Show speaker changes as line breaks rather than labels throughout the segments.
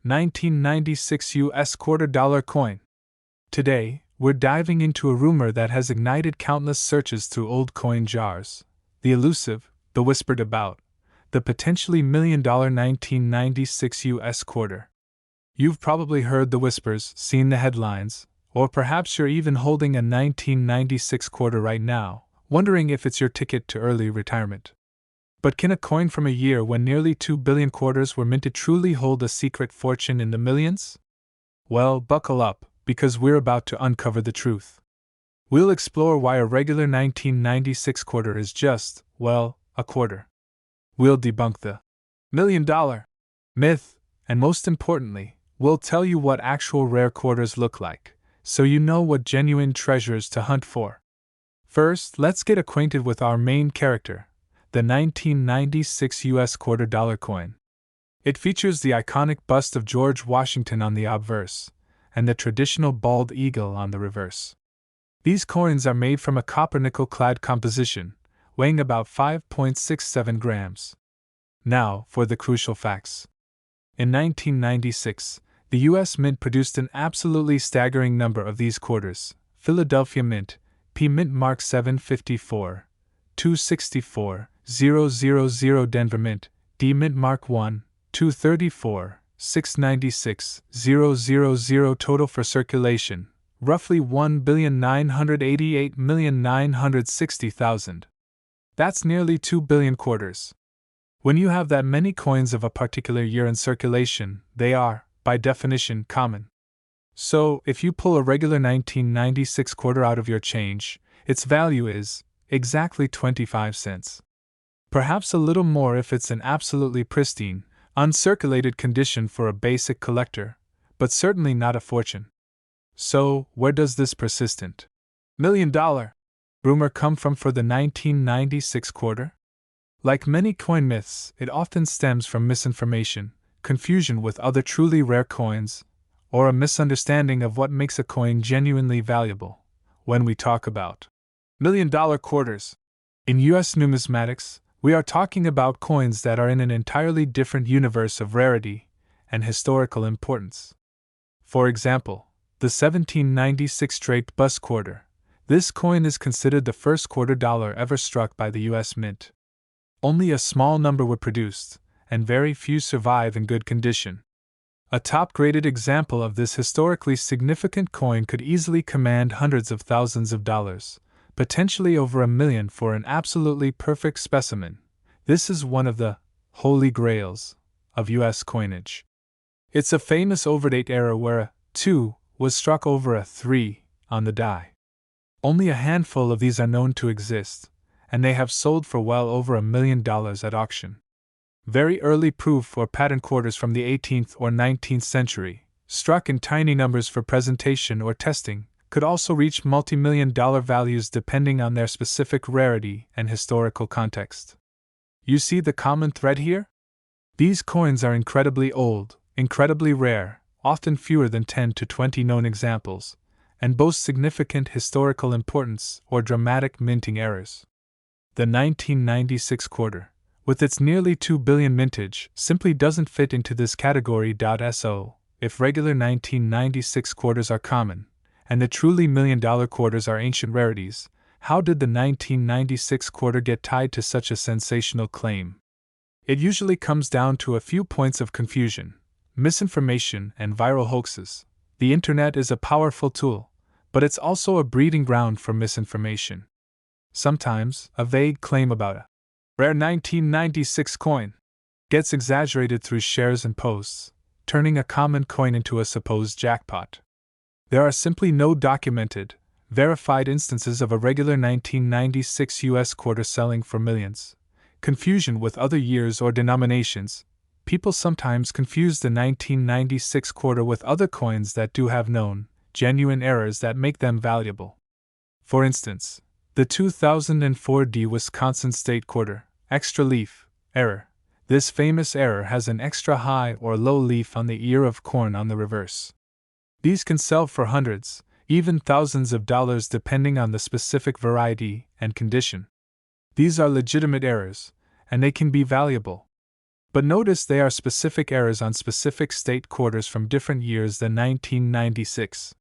1996 US quarter dollar coin. Today, we're diving into a rumor that has ignited countless searches through old coin jars. The elusive, the whispered about, the potentially $1 million 1996 US quarter. You've probably heard the whispers, seen the headlines, or perhaps you're even holding a 1996 quarter right now, wondering if it's your ticket to early retirement. But can a coin from a year when nearly 2 billion quarters were minted truly hold a secret fortune in the millions? Well, buckle up, because we're about to uncover the truth. We'll explore why a regular 1996 quarter is just, well, a quarter. We'll debunk the $1 million myth, and most importantly, we'll tell you what actual rare quarters look like, so you know what genuine treasures to hunt for. First, let's get acquainted with our main character, the 1996 US quarter dollar coin. It features the iconic bust of George Washington on the obverse, and the traditional bald eagle on the reverse. These coins are made from a copper-nickel clad composition, weighing about 5.67 grams. Now, for the crucial facts. In 1996, the U.S. Mint produced an absolutely staggering number of these quarters: Philadelphia Mint, P Mint Mark 754, 264, 000 Denver Mint, D Mint Mark 1, 234, 696, 000 total for circulation, roughly 1,988,960,000. That's nearly 2 billion quarters. When you have that many coins of a particular year in circulation, they are, by definition, common. So, if you pull a regular 1996 quarter out of your change, its value is exactly 25 cents. Perhaps a little more if it's in absolutely pristine, uncirculated condition for a basic collector, but certainly not a fortune. So, where does this persistent $1 million rumor come from for the 1996 quarter? Like many coin myths, it often stems from misinformation, confusion with other truly rare coins, or a misunderstanding of what makes a coin genuinely valuable. When we talk about $1 million quarters in U.S. numismatics, we are talking about coins that are in an entirely different universe of rarity and historical importance. For example, the 1796 draped bust quarter. This coin is considered the first quarter dollar ever struck by the U.S. Mint. Only a small number were produced, and very few survive in good condition. A top-graded example of this historically significant coin could easily command hundreds of thousands of dollars, potentially over $1 million for an absolutely perfect specimen. This is one of the holy grails of U.S. coinage. It's a famous overdate error where a 2 was struck over a 3 on the die. Only a handful of these are known to exist, and they have sold for well over $1 million at auction. Very early proof or pattern quarters from the 18th or 19th century, struck in tiny numbers for presentation or testing, could also reach multi-million-dollar values depending on their specific rarity and historical context. You see the common thread here? These coins are incredibly old, incredibly rare, often fewer than 10 to 20 known examples, and boast significant historical importance or dramatic minting errors. The 1996 quarter, with its nearly 2 billion mintage, simply doesn't fit into this category. So, if regular 1996 quarters are common, and the truly $1 million quarters are ancient rarities, how did the 1996 quarter get tied to such a sensational claim? It usually comes down to a few points of confusion, misinformation, and viral hoaxes. The internet is a powerful tool, but it's also a breeding ground for misinformation. Sometimes, a vague claim about a rare 1996 coin gets exaggerated through shares and posts, turning a common coin into a supposed jackpot. There are simply no documented, verified instances of a regular 1996 US quarter selling for millions. Confusion with other years or denominations. People sometimes confuse the 1996 quarter with other coins that do have known, genuine errors that make them valuable. For instance, the 2004 D Wisconsin State Quarter, extra leaf, error. This famous error has an extra high or low leaf on the ear of corn on the reverse. These can sell for hundreds, even thousands of dollars depending on the specific variety and condition. These are legitimate errors, and they can be valuable. But notice they are specific errors on specific state quarters from different years than 1996.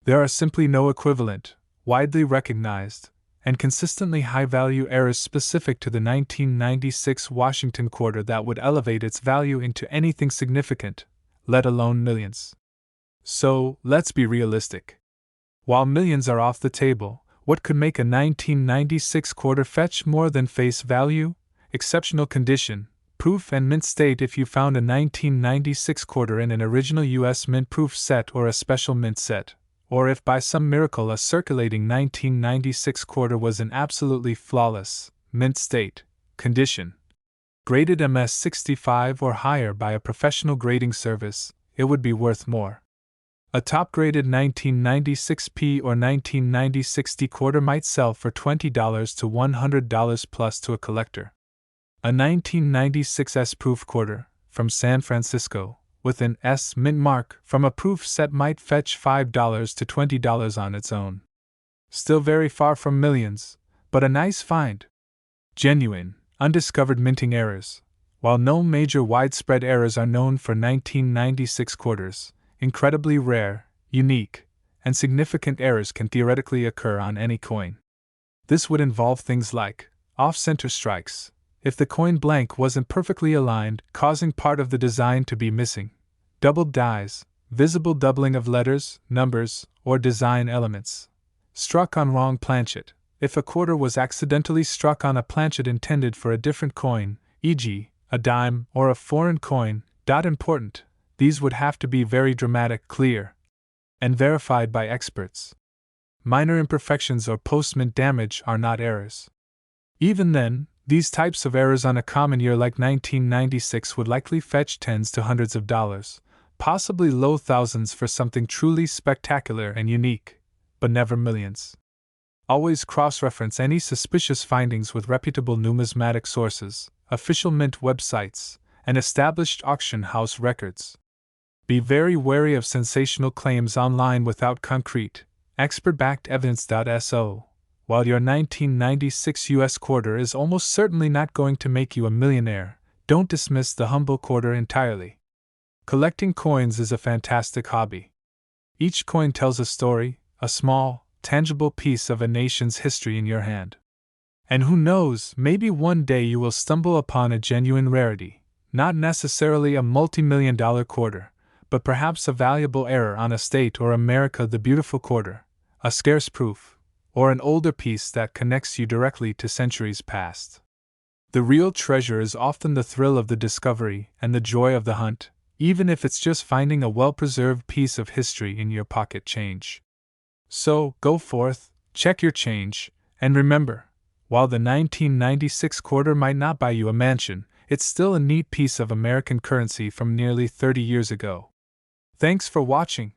There are simply no equivalent, widely recognized, and consistently high-value errors specific to the 1996 Washington quarter that would elevate its value into anything significant, let alone millions. So, let's be realistic. While millions are off the table, what could make a 1996 quarter fetch more than face value? Exceptional condition, proof and mint state. If you found a 1996 quarter in an original U.S. mint proof set or a special mint set, or if by some miracle a circulating 1996 quarter was in absolutely flawless, mint state, condition, graded MS65 or higher by a professional grading service, it would be worth more. A top-graded 1996P or 1996D quarter might sell for $20 to $100 plus to a collector. A 1996S proof quarter, from San Francisco, with an S mint mark from a proof set might fetch $5 to $20 on its own. Still very far from millions, but a nice find. Genuine, undiscovered minting errors. While no major widespread errors are known for 1996 quarters, incredibly rare, unique, and significant errors can theoretically occur on any coin. This would involve things like off-center strikes, if the coin blank wasn't perfectly aligned, causing part of the design to be missing, doubled dies, visible doubling of letters, numbers, or design elements, struck on wrong planchet, if a quarter was accidentally struck on a planchet intended for a different coin, e.g., a dime or a foreign coin. Important, these would have to be very dramatic, clear, and verified by experts. Minor imperfections or post-mint damage are not errors. Even then, these types of errors on a common year like 1996 would likely fetch tens to hundreds of dollars, possibly low thousands for something truly spectacular and unique, but never millions. Always cross-reference any suspicious findings with reputable numismatic sources, official mint websites, and established auction house records. Be very wary of sensational claims online without concrete, expert-backed evidence. While your 1996 US quarter is almost certainly not going to make you a millionaire, don't dismiss the humble quarter entirely. Collecting coins is a fantastic hobby. Each coin tells a story, a small, tangible piece of a nation's history in your hand. And who knows, maybe one day you will stumble upon a genuine rarity, not necessarily a multi-million-dollar quarter, but perhaps a valuable error on a state or America the Beautiful quarter, a scarce proof, or an older piece that connects you directly to centuries past. The real treasure is often the thrill of the discovery and the joy of the hunt, even if it's just finding a well-preserved piece of history in your pocket change. So, go forth, check your change, and remember, while the 1996 quarter might not buy you a mansion, it's still a neat piece of American currency from nearly 30 years ago. Thanks for watching.